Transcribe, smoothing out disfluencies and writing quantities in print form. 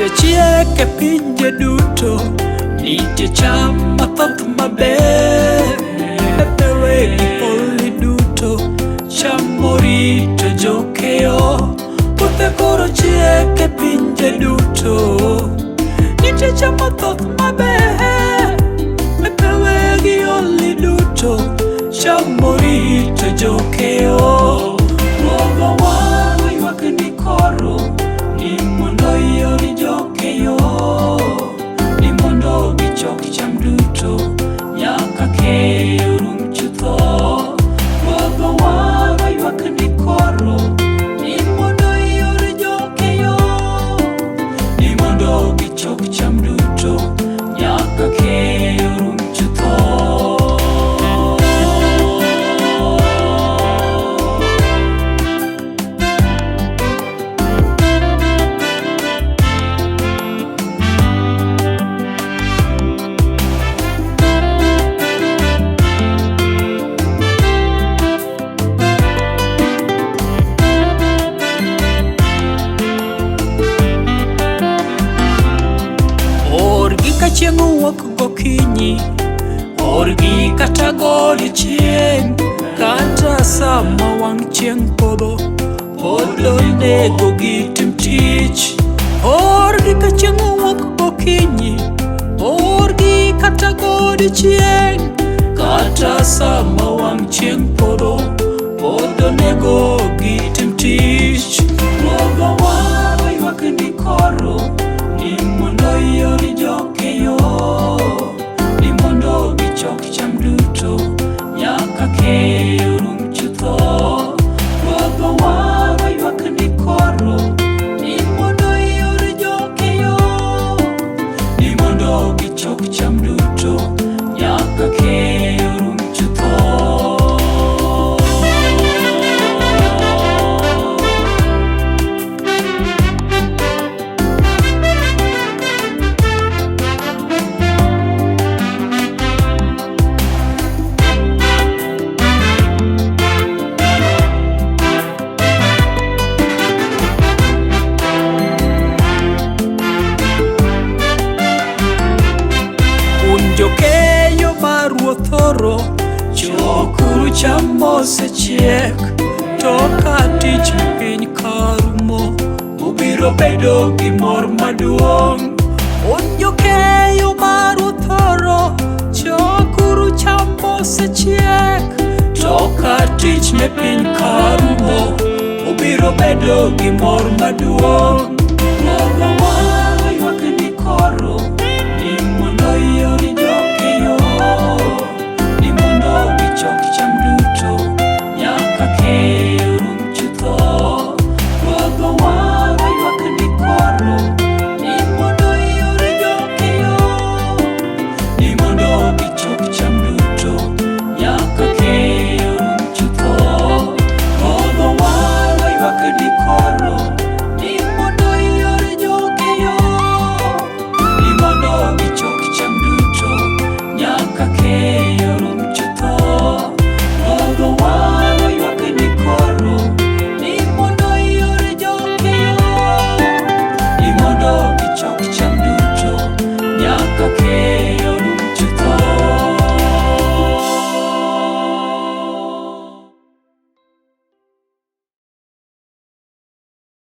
Kothe chiek e pinje duto, nitie cham mathoth maber. Pepe wegi poli duto, cham morito jokeyo. Kothe koro chiek e pinje duto, nitie cham mathoth maber. Pepe wegi oli duto, cham morito jokeyo. Ruodhwa waywak ni koro, ni mondo iori jokeyo, ni mondo gichok cham duto, nyaka keyo rum chutho. Ruodhwa waywak ni koro, ni mondo iori jokeyo, ni mondo gichok cham duto, nyaka keyo rum chutho. Ka chieng' owuok gokinyi, orgi kata godiechieng', kata sama wang' chieng' podho, pod onego gitim tich. Orgi ka chieng' owuok gokinyi, orgi kata godiechieng', kata sama wang' chieng' podho, pod onego gitim tich. Ruodhwa waywak ni koro, ni mondo iori jokeyo, ni mondo gichok cham duto, nyaka keyo rum chutho. Ruodhwa waywak ni koro, ni mondo iori jokeyo, ni mondo gichok cham duto, nyaka keyo rum chutho. Jokeyo maruoth oro, chokuru cham mosechiek, to ka tich piny karumo, ubiro bedo gi mor maduong'. Un jokeyo maruoth oro, chokuru cham mosechiek, to ka tich ne piny karumo, ubiro bedo gi mor maduong'.